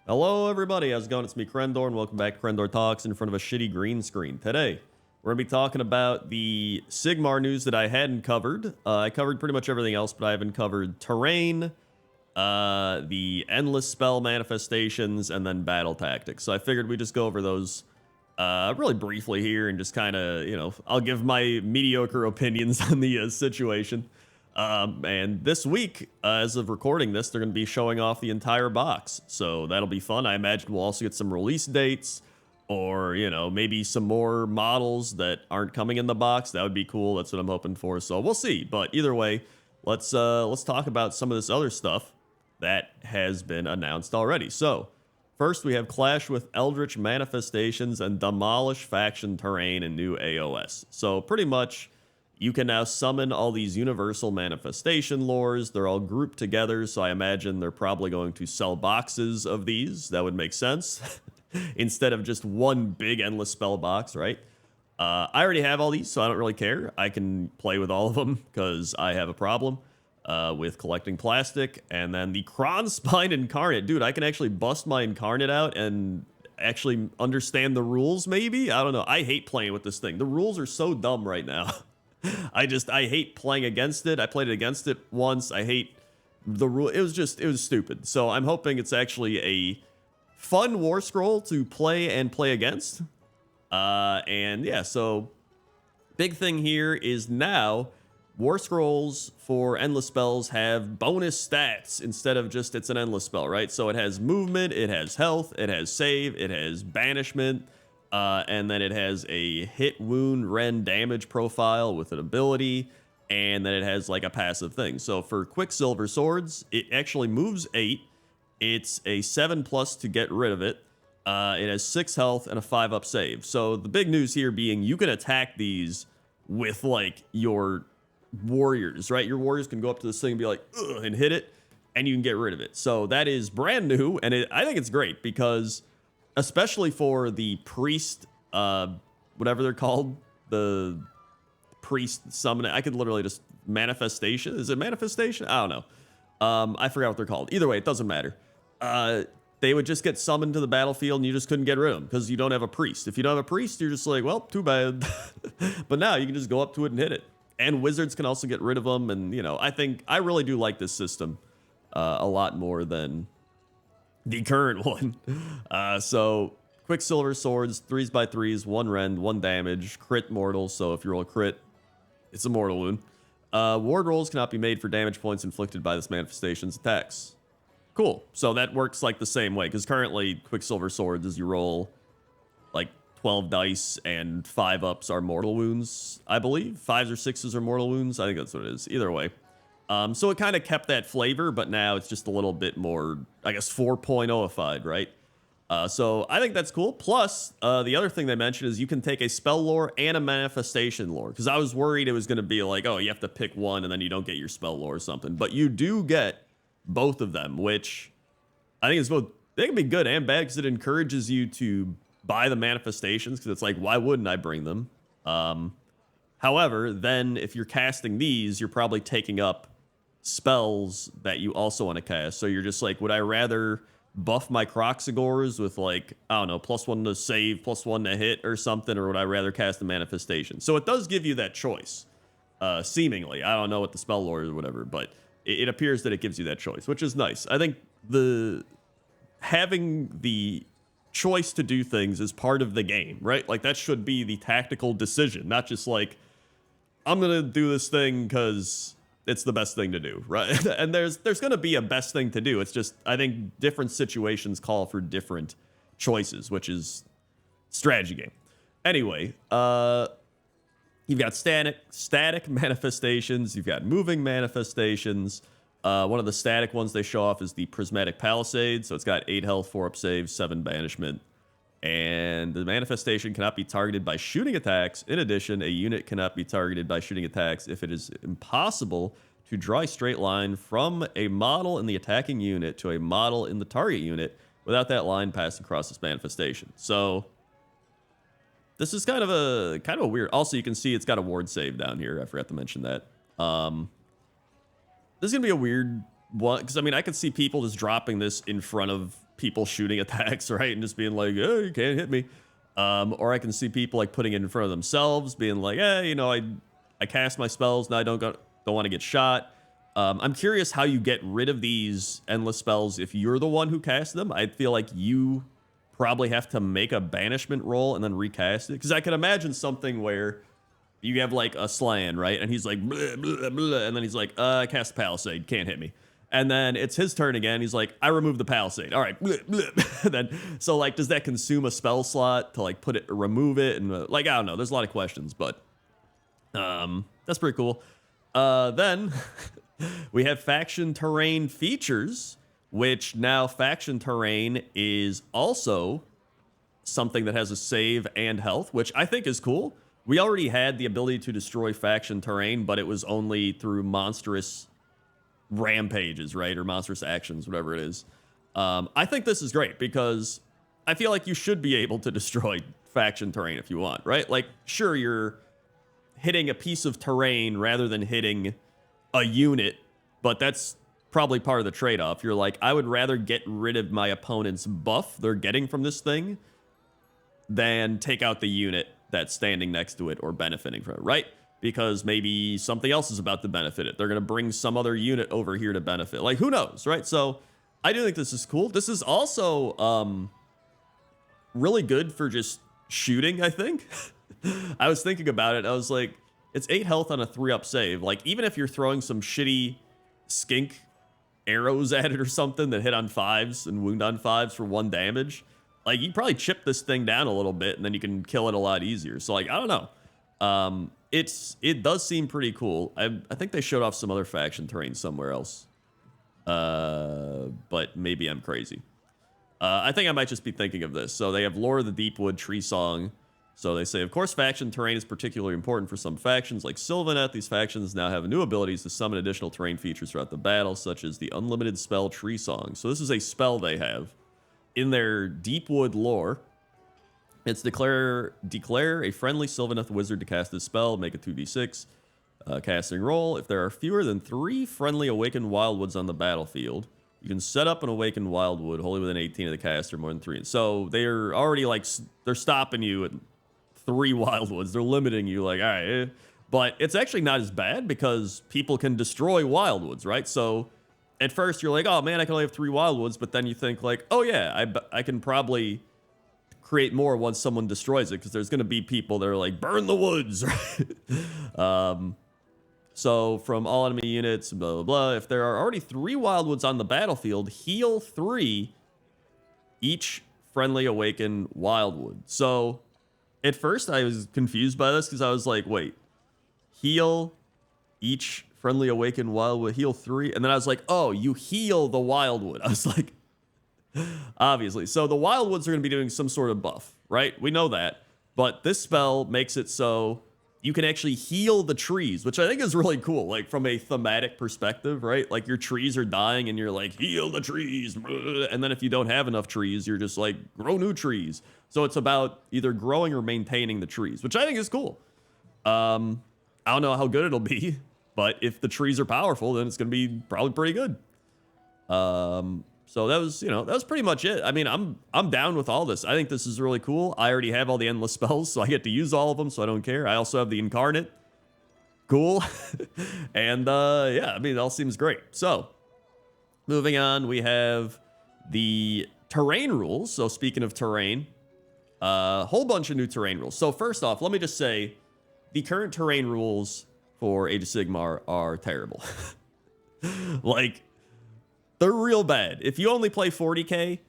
Hello everybody, how's it going? It's me, Krendor, and welcome back to Krendor Talks in front of a shitty green screen. Today, we're going to be talking about the Sigmar news that I hadn't covered. I covered pretty much everything else, but I haven't covered terrain, the endless spell manifestations, and then battle tactics. So I figured we'd just go over those really briefly here and just kind of, I'll give my mediocre opinions on the situation. And this week, as of recording this, they're going to be showing off the entire box. So that'll be fun. I imagine we'll also get some release dates or, maybe some more models that aren't coming in the box. That would be cool. That's what I'm hoping for. So we'll see. But either way, let's talk about some of this other stuff that has been announced already. So first, we have Clash with Eldritch Manifestations and Demolish Faction Terrain and new AOS. So pretty much, you can now summon all these universal manifestation lores. They're all grouped together, so I imagine they're probably going to sell boxes of these. That would make sense. Instead of just one big endless spell box, right? I already have all these, so I don't really care. I can play with all of them because I have a problem with collecting plastic. And then the Kronspine Incarnate. Dude, I can actually bust my Incarnate out and actually understand the rules, maybe? I don't know. I hate playing with this thing. The rules are so dumb right now. I hate playing against it. I played it against it once. I hate the rule. It was stupid. So I'm hoping it's actually a fun war scroll to play against. And yeah, so big thing here is now war scrolls for endless spells have bonus stats instead of just it's an endless spell, right? So it has movement, it has health, it has save, it has banishment. And then it has a hit, wound, rend, damage profile with an ability, and then it has like a passive thing. So for Quicksilver Swords, it actually moves 8. It's a 7+ to get rid of it. It has 6 health and a 5-up save. So the big news here being you can attack these with like your warriors, right? Your warriors can go up to this thing and be like, ugh, and hit it, and you can get rid of it. So that is brand new, and I think it's great because especially for the priest, whatever they're called, the priest summon. I could literally just manifestation. Is it manifestation? I don't know. I forgot what they're called. Either way, it doesn't matter. They would just get summoned to the battlefield and you just couldn't get rid of them because you don't have a priest. If you don't have a priest, you're just like, well, too bad. But now you can just go up to it and hit it. And wizards can also get rid of them. And, I really do like this system a lot more than the current one. So Quicksilver Swords, 3x3s, 1 rend, 1 damage, crit mortal. So if you roll a crit, it's a mortal wound. Ward rolls cannot be made for damage points inflicted by this manifestation's attacks. Cool. So that works like the same way because currently Quicksilver Swords is you roll like 12 dice and 5-ups are mortal wounds, I believe. 5s or 6s are mortal wounds. I think that's what it is. Either way. So it kind of kept that flavor, but now it's just a little bit more, I guess, 4.0ified, right? So I think that's cool. Plus, the other thing they mentioned is you can take a spell lore and a manifestation lore. Because I was worried it was going to be like, oh, you have to pick one and then you don't get your spell lore or something. But you do get both of them, which I think is both. They can be good and bad because it encourages you to buy the manifestations. Because it's like, why wouldn't I bring them? However, then if you're casting these, you're probably taking up spells that you also want to cast. So you're just like, would I rather buff my Croxagores with like, I don't know, +1 to save, +1 to hit or something, or would I rather cast a manifestation? So it does give you that choice, seemingly. I don't know what the spell lore is or whatever, but it appears that it gives you that choice, which is nice. I think having the choice to do things is part of the game, right? Like that should be the tactical decision, not just like, I'm going to do this thing because it's the best thing to do, right? And there's going to be a best thing to do. It's just, I think different situations call for different choices, which is strategy game. Anyway, you've got static manifestations. You've got moving manifestations. One of the static ones they show off is the Prismatic Palisade. So it's got 8 health, 4-up save, 7 banishment. And the manifestation cannot be targeted by shooting attacks. In addition, a unit cannot be targeted by shooting attacks if it is impossible to draw a straight line from a model in the attacking unit to a model in the target unit without that line passing across this manifestation. So this is kind of a weird. Also, you can see it's got a ward save down here. I forgot to mention that. This is gonna be a weird one because I mean I could see people just dropping this in front of people shooting attacks, right? And just being like, oh, you can't hit me. Or I can see people like putting it in front of themselves, being like, hey, you know, I cast my spells, now I don't want to get shot. I'm curious how you get rid of these endless spells if you're the one who cast them. I feel like you probably have to make a banishment roll and then recast it. Because I can imagine something where you have like a Slan, right? And he's like, blah, blah, blah, and then he's like, I cast the Palisade, can't hit me. And then it's his turn again. He's like, I remove the Palisade. All right. Blah, blah. Then, so like, does that consume a spell slot to like remove it? And like, I don't know. There's a lot of questions, but that's pretty cool. Then we have faction terrain features, which now faction terrain is also something that has a save and health, which I think is cool. We already had the ability to destroy faction terrain, but it was only through monstrous rampages, right? Or monstrous actions, whatever it is. I think this is great because I feel like you should be able to destroy faction terrain if you want, right? Like, sure, you're hitting a piece of terrain rather than hitting a unit, but that's probably part of the trade-off. You're like, I would rather get rid of my opponent's buff they're getting from this thing than take out the unit that's standing next to it or benefiting from it, right? Because maybe something else is about to benefit it. They're going to bring some other unit over here to benefit. Like, who knows, right? So I do think this is cool. This is also really good for just shooting, I think. I was thinking about it. I was like, it's 8 health on a 3-up save. Like, even if you're throwing some shitty skink arrows at it or something that hit on 5s and wound on 5s for 1 damage, like, you probably chip this thing down a little bit and then you can kill it a lot easier. So, like, I don't know. It does seem pretty cool. I think they showed off some other faction terrain somewhere else. But maybe I'm crazy. I think I might just be thinking of this. So they have Lore of the Deepwood, Tree Song. So they say, of course, faction terrain is particularly important for some factions like Sylvanet. These factions now have new abilities to summon additional terrain features throughout the battle, such as the unlimited spell Tree Song. So this is a spell they have in their Deepwood lore. It's declare a friendly Sylvaneth wizard to cast this spell, make a 2d6 casting roll. If there are fewer than 3 friendly awakened wildwoods on the battlefield, you can set up an awakened wildwood wholly within 18 of the caster, more than 3. And so they're already like, they're stopping you at 3 wildwoods. They're limiting you, like, all right. But it's actually not as bad because people can destroy wildwoods, right? So at first you're like, oh man, I can only have 3 wildwoods. But then you think like, oh yeah, I can probably create more once someone destroys it, because there's going to be people that are like, burn the woods, right? So from all enemy units, blah, blah, blah. If there are already 3 wildwoods on the battlefield, heal 3 each friendly awakened wildwood. So at first I was confused by this because I was like, wait, heal each friendly awakened wildwood, heal 3. And then I was like, oh, you heal the wildwood. I was like, obviously. So the wildwoods are going to be doing some sort of buff, right? We know that. But this spell makes it so you can actually heal the trees, which I think is really cool, like from a thematic perspective, right? Like your trees are dying and you're like, heal the trees. And then if you don't have enough trees, you're just like, grow new trees. So it's about either growing or maintaining the trees, which I think is cool. I don't know how good it'll be, but if the trees are powerful, then it's going to be probably pretty good. So that was, that was pretty much it. I mean, I'm down with all this. I think this is really cool. I already have all the endless spells, so I get to use all of them, so I don't care. I also have the incarnate. Cool. And yeah, I mean, it all seems great. So moving on, we have the terrain rules. So speaking of terrain, a whole bunch of new terrain rules. So first off, let me just say the current terrain rules for Age of Sigmar are terrible. Like, they're real bad. If you only play 40k,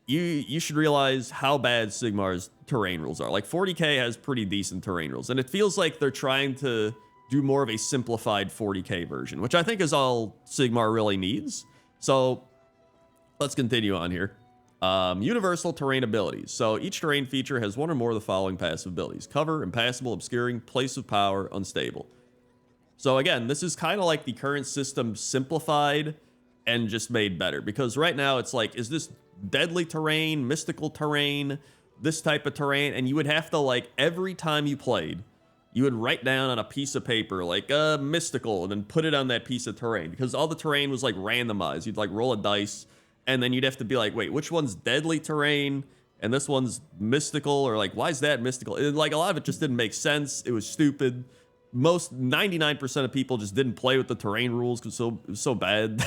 you should realize how bad Sigmar's terrain rules are. Like 40k has pretty decent terrain rules, and it feels like they're trying to do more of a simplified 40k version, which I think is all Sigmar really needs. So let's continue on here. Universal terrain abilities. So each terrain feature has one or more of the following passive abilities: cover, impassable, obscuring, place of power, unstable. So again, this is kind of like the current system simplified and just made better, because right now it's like, is this deadly terrain, mystical terrain, this type of terrain? And you would have to, like, every time you played, you would write down on a piece of paper like mystical and then put it on that piece of terrain, because all the terrain was like randomized. You'd like roll a dice and then you'd have to be like, wait, which one's deadly terrain? And this one's mystical, or like, why is that mystical? And like a lot of it just didn't make sense. It was stupid. 99% of people just didn't play with the terrain rules because it was so bad.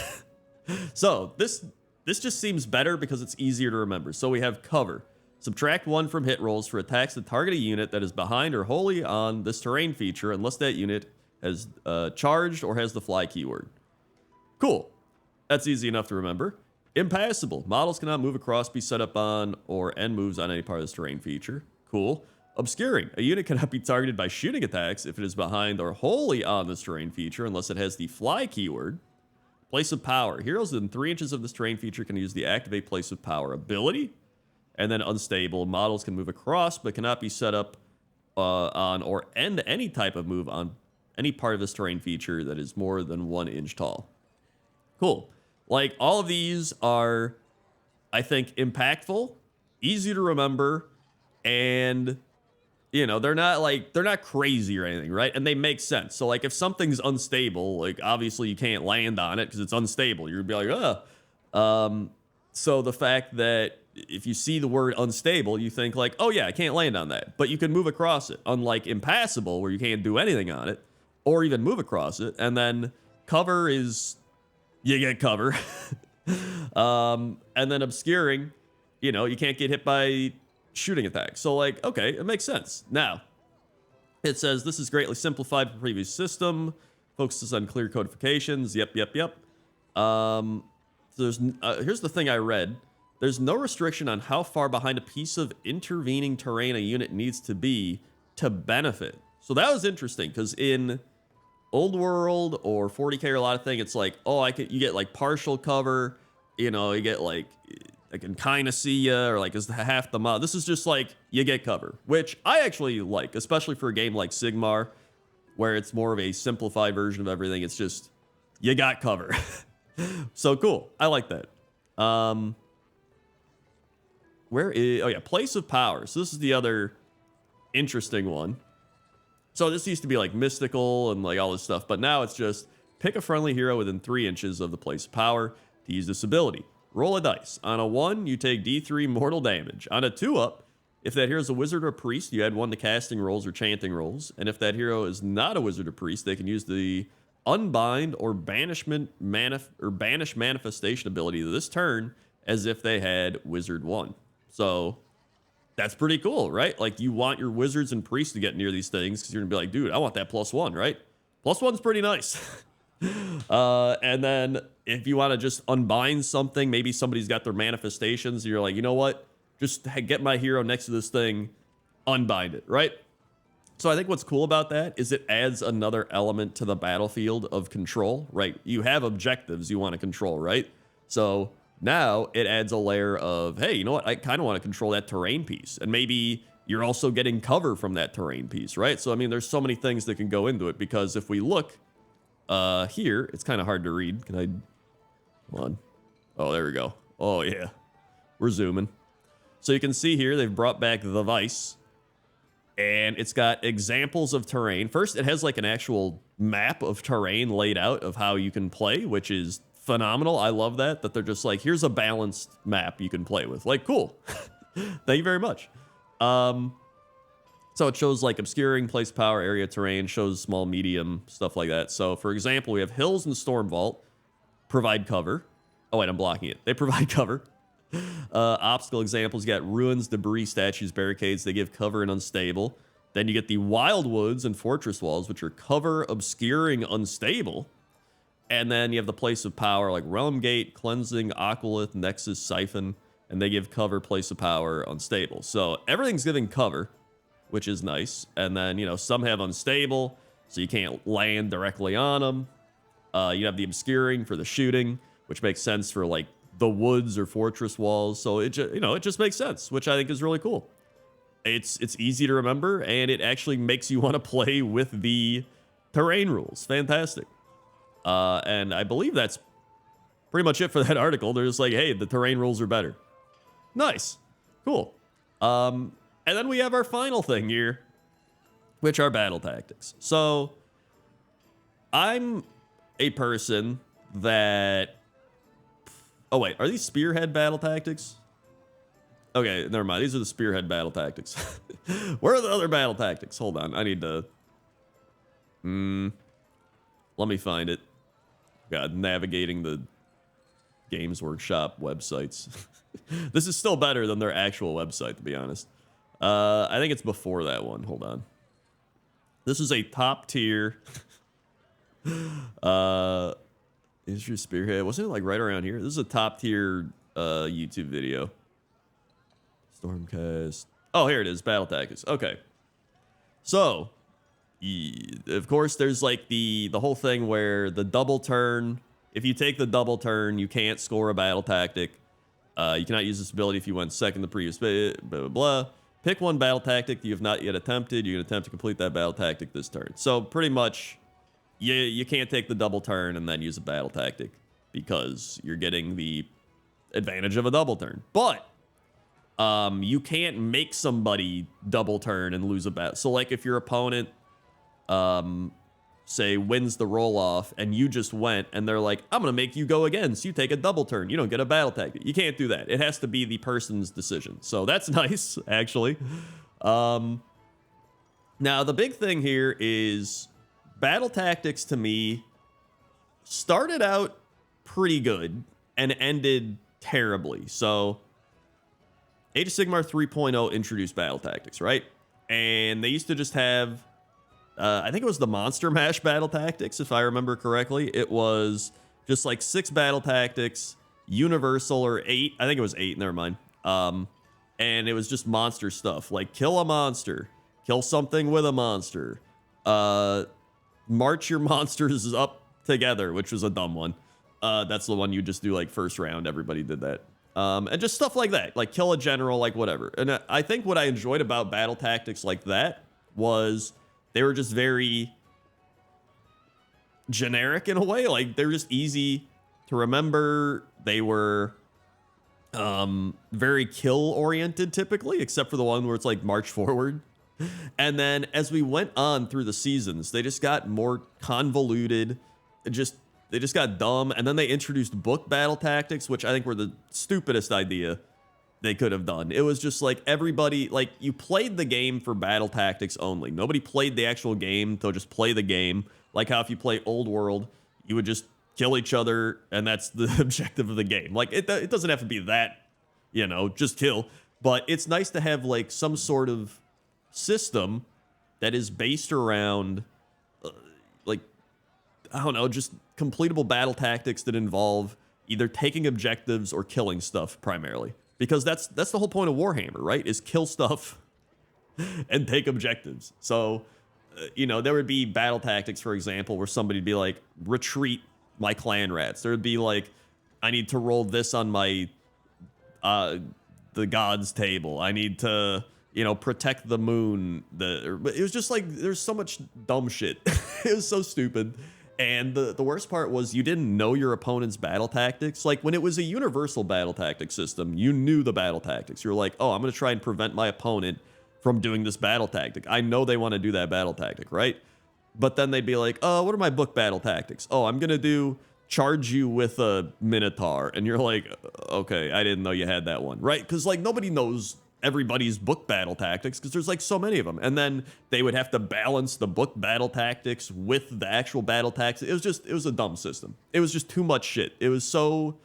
So this just seems better because it's easier to remember. So we have cover. Subtract 1 from hit rolls for attacks that target a unit that is behind or wholly on this terrain feature unless that unit has charged or has the fly keyword. Cool. That's easy enough to remember. Impassable. Models cannot move across, be set up on, or end moves on any part of this terrain feature. Cool. Obscuring. A unit cannot be targeted by shooting attacks if it is behind or wholly on this terrain feature unless it has the fly keyword. Place of power. Heroes within 3 inches of this terrain feature can use the activate place of power ability. And then unstable. Models can move across but cannot be set up on or end any type of move on any part of this terrain feature that is more than 1 inch tall. Cool. Like, all of these are, I think, impactful, easy to remember, and, you know, they're not crazy or anything, right? And they make sense. So, like, if something's unstable, like, obviously you can't land on it because it's unstable. You're gonna be like, ugh. So the fact that if you see the word unstable, you think like, oh yeah, I can't land on that. But you can move across it, unlike impassable, where you can't do anything on it, or even move across it. And then cover is, you get cover. And then obscuring, you know, you can't get hit by shooting attacks. So like, okay, it makes sense. Now, it says this is greatly simplified from previous system, focuses on clear codifications. Yep. So here's the thing I read. There's no restriction on how far behind a piece of intervening terrain a unit needs to be to benefit. So that was interesting because in Old World or 40K or a lot of things, it's like, oh, you get like partial cover, you know, you get like, I can kind of see you, or like is half the mod. This is just like you get cover, which I actually like, especially for a game like Sigmar, where it's more of a simplified version of everything. It's just you got cover. So cool. I like that. Where is, oh yeah, place of power. So this is the other interesting one. So this used to be like mystical and like all this stuff, but now it's just pick a friendly hero within 3 inches of the place of power to use this ability. Roll a dice. On a 1, you take D3 mortal damage. On a 2-up, if that hero is a wizard or priest, you add 1 to casting rolls or chanting rolls. And if that hero is not a wizard or priest, they can use the unbind or banish manifestation ability this turn as if they had wizard 1. So that's pretty cool, right? Like, you want your wizards and priests to get near these things because you're gonna be like, dude, I want that +1, right? +1's pretty nice. And then if you want to just unbind something, maybe somebody's got their manifestations, you're like, you know what? Just get my hero next to this thing, unbind it, right? So I think what's cool about that is it adds another element to the battlefield of control, right? You have objectives you want to control, right? So now it adds a layer of, hey, you know what? I kind of want to control that terrain piece. And maybe you're also getting cover from that terrain piece, right? So, I mean, there's so many things that can go into it because if we look here, it's kind of hard to read. Can I, come on. Oh, there we go. Oh, yeah. We're zooming. So you can see here, they've brought back the Vice. And it's got examples of terrain. First, it has like an actual map of terrain laid out of how you can play, which is phenomenal. I love that they're just like, here's a balanced map you can play with. Like, cool. Thank you very much. So it shows like obscuring, place power, area, terrain, shows small, medium, stuff like that. So for example, we have hills and storm vault provide cover. Oh wait, I'm blocking it. They provide cover. Obstacle examples, you got ruins, debris, statues, barricades. They give cover and unstable. Then you get the wildwoods and fortress walls, which are cover, obscuring, unstable. And then you have the place of power, like Realm Gate, Cleansing, Aqualith, Nexus, Siphon. And they give cover, place of power, unstable. So everything's giving cover, which is nice. And then, you know, some have unstable, so you can't land directly on them. You have the obscuring for the shooting, which makes sense for like the woods or fortress walls. So it just makes sense, which I think is really cool. It's easy to remember, and it actually makes you want to play with the terrain rules. Fantastic. And I believe that's pretty much it for that article. They're just like, hey, the terrain rules are better. Nice. Cool. And then we have our final thing here, which are battle tactics. So I'm a person that Oh, wait. Are these spearhead battle tactics? Okay, never mind. These are the spearhead battle tactics. Where are the other battle tactics? Hold on. I need to... let me find it. God, navigating the Games Workshop websites. This is still better than their actual website, to be honest. I think it's before that one. Hold on. This is a top tier... Is your spearhead? Wasn't it like right around here? This is a top tier YouTube video. Stormcast. Oh, here it is. Battle tactics. Okay. So, of course, there's like the whole thing where the double turn. If you take the double turn, you can't score a battle tactic. You cannot use this ability if you went second the previous blah blah blah. Pick one battle tactic you have not yet attempted. You can attempt to complete that battle tactic this turn. So pretty much. You can't take the double turn and then use a battle tactic because you're getting the advantage of a double turn. But you can't make somebody double turn and lose a battle. So like if your opponent, say, wins the roll off and you just went and they're like, I'm going to make you go again. So you take a double turn. You don't get a battle tactic. You can't do that. It has to be the person's decision. So that's nice, actually. Now, the big thing here is... Battle tactics, to me, started out pretty good and ended terribly. So, Age of Sigmar 3.0 introduced battle tactics, right? And they used to just have, I think it was the Monster Mash battle tactics, if I remember correctly. It was just like 6 battle tactics, universal, or 8. I think it was 8, never mind. And it was just monster stuff, like kill a monster, kill something with a monster, march your monsters up together, which was a dumb one. That's the one you just do like first round. Everybody did that. And just stuff like that, like kill a general, like whatever. And I think what I enjoyed about battle tactics like that was they were just very generic in a way. Like they were just easy to remember. They were very kill oriented typically, except for the one where it's like march forward. And then as we went on through the seasons, they just got more convoluted. They just got dumb. And then they introduced book battle tactics, which I think were the stupidest idea they could have done. It was just like everybody, like you played the game for battle tactics only. Nobody played the actual game to just play the game. Like how if you play Old World, you would just kill each other and that's the objective of the game. Like it doesn't have to be that, you know, just kill. But it's nice to have like some sort of system that is based around like I don't know, just completable battle tactics that involve either taking objectives or killing stuff primarily, because that's the whole point of Warhammer, right? Is kill stuff and take objectives. So you know, there would be battle tactics, for example, where somebody would be like, retreat my clan rats. There would be like, I need to roll this on my the gods table. I need to, you know, protect the moon. It was just like, there's so much dumb shit. It was so stupid. And the worst part was you didn't know your opponent's battle tactics. Like when it was a universal battle tactic system, you knew the battle tactics. You're like, oh, I'm going to try and prevent my opponent from doing this battle tactic. I know they want to do that battle tactic, right? But then they'd be like, oh, what are my book battle tactics? Oh, I'm going to do charge you with a Minotaur. And you're like, okay, I didn't know you had that one, right? Because like nobody knows everybody's book battle tactics because there's like so many of them. And then they would have to balance the book battle tactics with the actual battle tactics. It was a dumb system. It was just too much shit. It was so,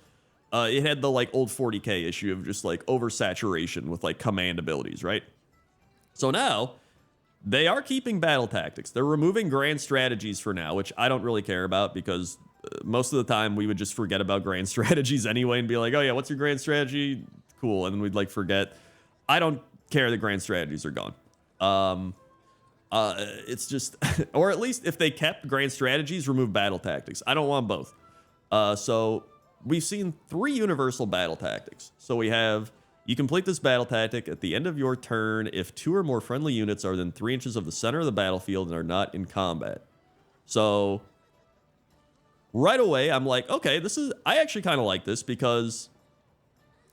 it had the like old 40K issue of just like oversaturation with like command abilities, right? So now they are keeping battle tactics. They're removing grand strategies for now, which I don't really care about because most of the time we would just forget about grand strategies anyway and be like, oh yeah, what's your grand strategy? Cool. And then we'd like forget. I don't care that grand strategies are gone. It's just, or at least if they kept grand strategies, remove battle tactics. I don't want both. So we've seen 3 universal battle tactics. So we have, you complete this battle tactic at the end of your turn if 2 or more friendly units are within 3 inches of the center of the battlefield and are not in combat. So right away, I'm like, okay, I actually kind of like this because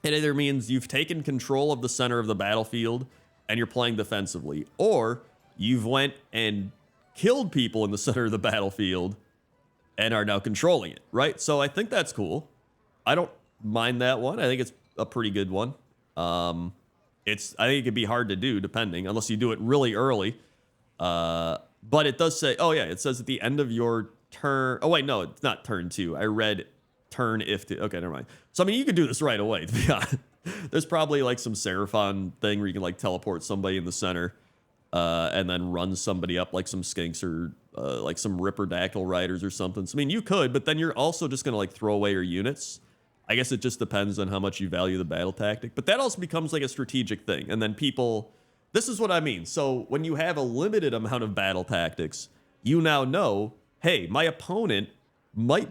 it either means you've taken control of the center of the battlefield and you're playing defensively, or you've went and killed people in the center of the battlefield and are now controlling it, right? So I think that's cool. I don't mind that one. I think it's a pretty good one. I think it could be hard to do depending, unless you do it really early. But it does say, oh yeah, it says at the end of your turn. Oh wait, no, it's not turn 2. I read turn if to. Okay, never mind. So I mean, you could do this right away. To be honest, there's probably like some Seraphon thing where you can like teleport somebody in the center, and then run somebody up like some skinks or like some Ripperdactyl riders or something. So I mean, you could, but then you're also just gonna like throw away your units. I guess it just depends on how much you value the battle tactic. But that also becomes like a strategic thing. And then people, this is what I mean. So when you have a limited amount of battle tactics, you now know, hey, my opponent might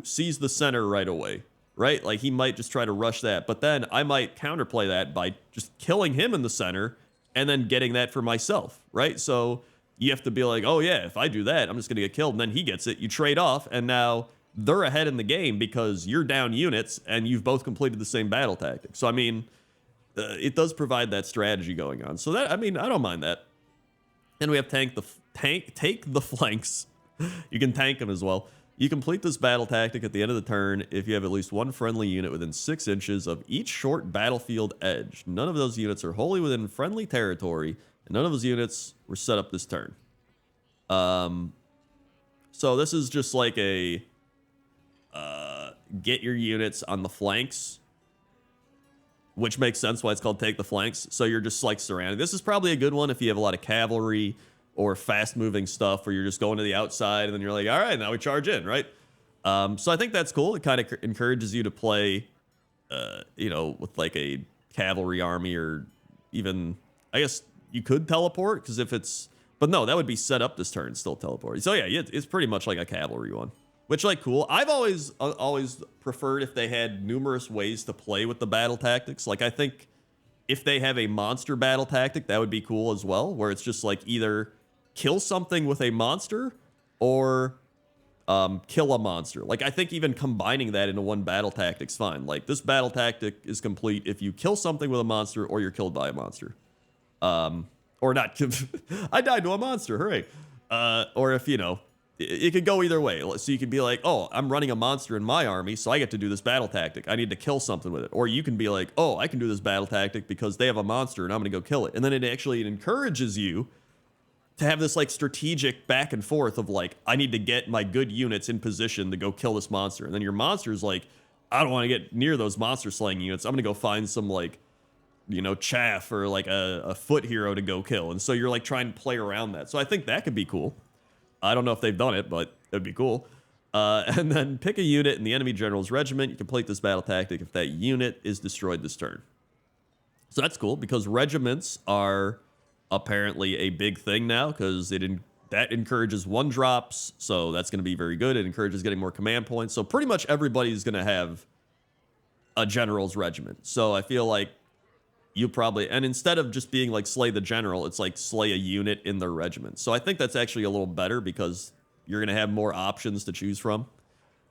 seize the center right away, right? Like he might just try to rush that. But then I might counterplay that by just killing him in the center and then getting that for myself, right? So you have to be like, oh yeah, if I do that, I'm just going to get killed. And then he gets it. You trade off. And now they're ahead in the game because you're down units and you've both completed the same battle tactic. So, I mean, it does provide that strategy going on. So that, I mean, I don't mind that. And we have take the flanks. You can tank them as well. You complete this battle tactic at the end of the turn if you have at least one friendly unit within 6 inches of each short battlefield edge. None of those units are wholly within friendly territory, and none of those units were set up this turn. So this is just like a get your units on the flanks, which makes sense why it's called take the flanks. So you're just like surrounded. This is probably a good one if you have a lot of cavalry or fast moving stuff where you're just going to the outside and then you're like, all right, now we charge in, right? So I think that's cool. It kind of encourages you to play, with like a cavalry army, or even, I guess you could teleport because but no, that would be set up this turn, still teleport. So yeah, it's pretty much like a cavalry one. Which, like, cool. I've always preferred if they had numerous ways to play with the battle tactics. Like, I think if they have a monster battle tactic, that would be cool as well, where it's just, like, either kill something with a monster or kill a monster. Like, I think even combining that into one battle tactic's fine. Like, this battle tactic is complete if you kill something with a monster or you're killed by a monster. Or not. I died to a monster. Hooray. Or if, it could go either way. So you could be like, oh, I'm running a monster in my army, so I get to do this battle tactic. I need to kill something with it. Or you can be like, oh, I can do this battle tactic because they have a monster and I'm going to go kill it. And then it encourages you to have this like strategic back and forth of like, I need to get my good units in position to go kill this monster. And then your monster is like, I don't want to get near those monster slaying units. I'm going to go find some like, chaff or like a foot hero to go kill. And so you're like trying to play around that. So I think that could be cool. I don't know if they've done it, but it'd be cool. And then pick a unit in the enemy general's regiment. You complete this battle tactic if that unit is destroyed this turn. So that's cool because regiments are apparently a big thing now because that encourages 1-drops. So that's going to be very good. It encourages getting more command points. So pretty much everybody's going to have a general's regiment. So I feel like and instead of just being like slay the general, it's like slay a unit in their regiment. So I think that's actually a little better because you're going to have more options to choose from.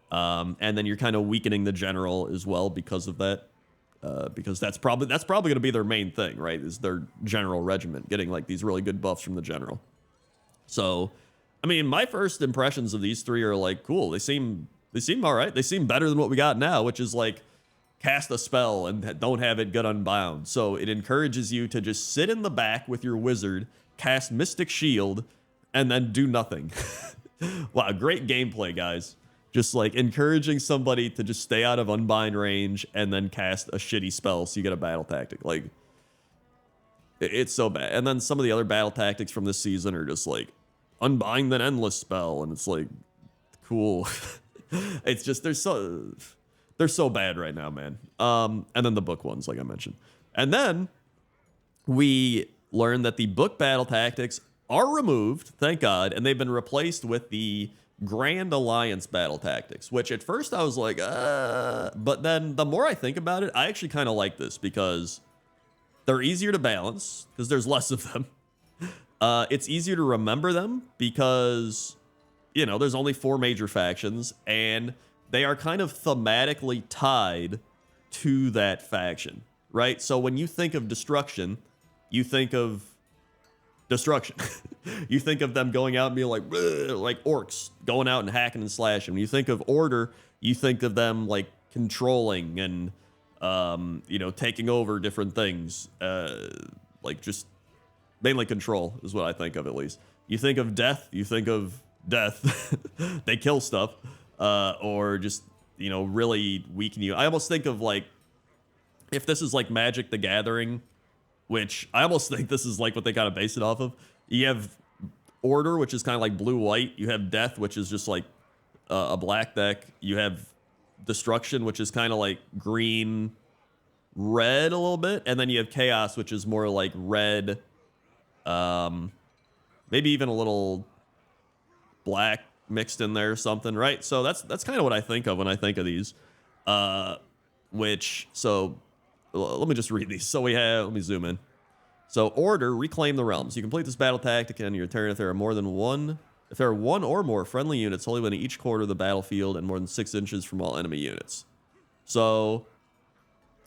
And then you're kind of weakening the general as well because of that. Because that's probably going to be their main thing, right? Is their general regiment getting like these really good buffs from the general. So, I mean, my first impressions of these three are like, cool. They seem all right. They seem better than what we got now, which is like, cast a spell and don't have it get unbound. So it encourages you to just sit in the back with your wizard, cast Mystic Shield, and then do nothing. Wow, great gameplay, guys. Just like encouraging somebody to just stay out of unbind range and then cast a shitty spell so you get a battle tactic. Like, it's so bad. And then some of the other battle tactics from this season are just like, unbind an endless spell, and it's like, cool. It's just, they're so bad right now, man. And then the book ones, like I mentioned. And then we learned that the book battle tactics are removed, thank God, and they've been replaced with the Grand Alliance battle tactics, which at first I was like, but then the more I think about it, I actually kind of like this because they're easier to balance because there's less of them. It's easier to remember them because, there's only 4 major factions, and they are kind of thematically tied to that faction, right? So when you think of destruction, you think of destruction. You think of them going out and being like orcs, going out and hacking and slashing. When you think of order, you think of them like controlling and you know, taking over different things. Like just mainly control is what I think of, at least. You think of death, you think of death. They kill stuff, or just, you know, really weaken you. I almost think of like, if this is like Magic the Gathering, which I almost think this is like what they kind of base it off of. You have Order, which is kind of like blue-white. You have Death, which is just like a black deck. You have Destruction, which is kind of like green-red a little bit. And then you have Chaos, which is more like red, maybe even a little black mixed in there or something, right? So that's kind of what I think of when I think of these. Let me just read these. So we have, let me zoom in. So Order, Reclaim the Realms. You complete this battle tactic in your turn if there are one or more friendly units wholly within each quarter of the battlefield and more than 6 inches from all enemy units. So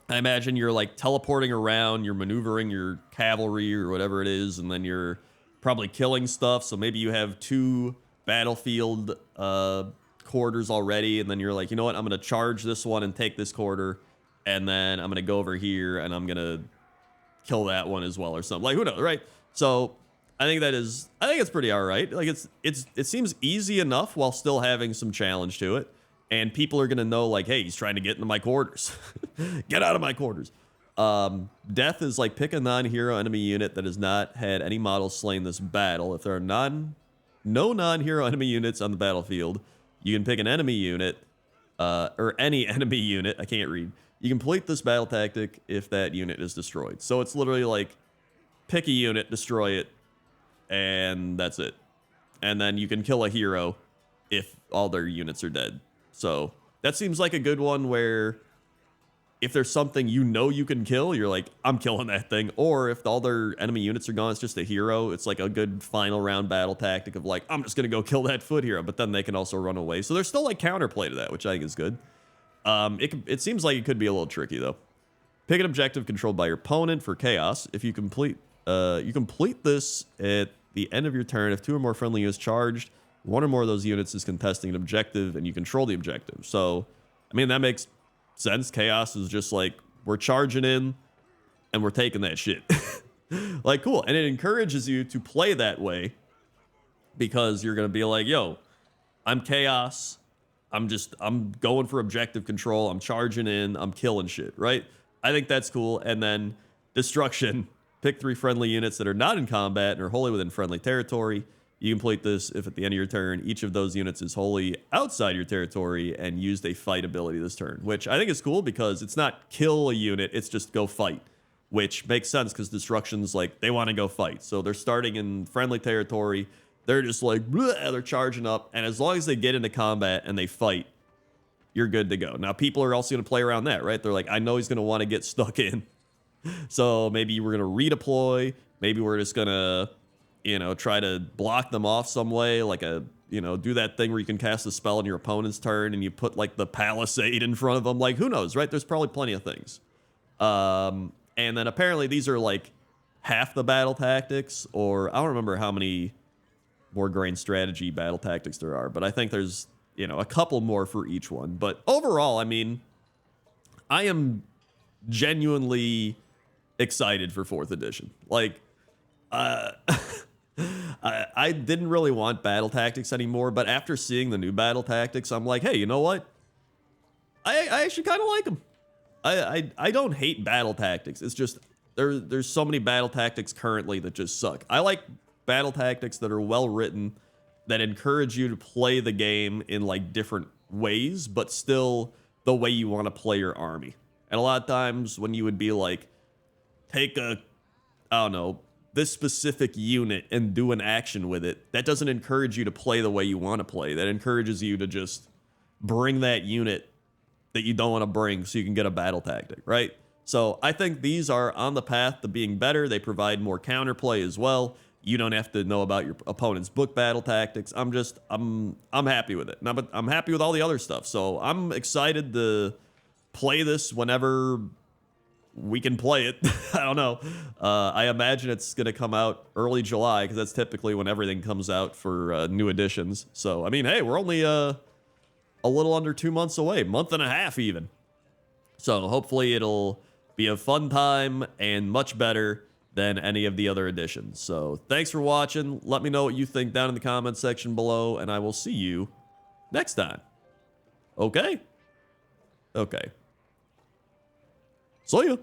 I imagine you're like teleporting around, you're maneuvering your cavalry or whatever it is, and then you're probably killing stuff. So maybe you have 2 battlefield quarters already, and then you're like, you know what, I'm going to charge this one and take this quarter, and then I'm going to go over here and I'm going to kill that one as well or something. Like, who knows, right? So I think it's pretty all right. Like it seems easy enough while still having some challenge to it. And people are going to know, like, hey, he's trying to get into my quarters. Get out of my quarters. Death is like, pick a non-hero enemy unit that has not had any models slain this battle. If there are no non-hero enemy units on the battlefield, you can pick an enemy unit, or any enemy unit. I can't read. You complete this battle tactic if that unit is destroyed. So it's literally like, pick a unit, destroy it, and that's it. And then you can kill a hero if all their units are dead. So that seems like a good one where if there's something you know you can kill, you're like, I'm killing that thing. Or if all their enemy units are gone, it's just a hero. It's like a good final round battle tactic of like, I'm just going to go kill that foot hero. But then they can also run away. So there's still like counterplay to that, which I think is good. It seems like it could be a little tricky though. Pick an objective controlled by your opponent for chaos. If you complete this at the end of your turn, if 2 or more friendly units charged, 1 or more of those units is contesting an objective and you control the objective. So, I mean, that makes sense. Chaos is just like, we're charging in and we're taking that shit. Like, cool. And it encourages you to play that way because you're going to be like, yo, I'm chaos. I'm going for objective control. I'm charging in. I'm killing shit, right? I think that's cool. And then destruction. Pick 3 friendly units that are not in combat and are wholly within friendly territory. You complete this if at the end of your turn, each of those units is wholly outside your territory and used a fight ability this turn, which I think is cool because it's not kill a unit, it's just go fight, which makes sense because destruction's like, they want to go fight. So they're starting in friendly territory. They're just like, bleh, they're charging up. And as long as they get into combat and they fight, you're good to go. Now, people are also going to play around that, right? They're like, I know he's going to want to get stuck in. So maybe we're going to redeploy. Maybe we're just going to, you know, try to block them off some way. Like do that thing where you can cast a spell on your opponent's turn and you put like the palisade in front of them. Like, who knows, right? There's probably plenty of things. And then apparently these are like half the battle tactics, or I don't remember how many more grain strategy battle tactics there are, but I think there's, you know, a couple more for each one. But overall, I mean, I am genuinely excited for 4th edition. Like, I didn't really want battle tactics anymore, but after seeing the new battle tactics, I'm like, hey, you know what? I actually kind of like them. I don't hate battle tactics. It's just there's so many battle tactics currently that just suck. I like battle tactics that are well written, that encourage you to play the game in like different ways, but still the way you want to play your army. And a lot of times when you would be like, take I don't know, this specific unit and do an action with it, that doesn't encourage you to play the way you want to play. That encourages you to just bring that unit that you don't want to bring so you can get a battle tactic, right? So I think these are on the path to being better. They provide more counterplay as well. You don't have to know about your opponent's book battle tactics. I'm happy with it. But I'm happy with all the other stuff. So I'm excited to play this whenever we can play it. I don't know. I imagine it's going to come out early July because that's typically when everything comes out for new editions. So, I mean, hey, we're only a little under 2 months away, month and a half even. So hopefully it'll be a fun time and much better than any of the other editions. So thanks for watching. Let me know what you think down in the comment section below, and I will see you next time. Okay? Okay. See ya.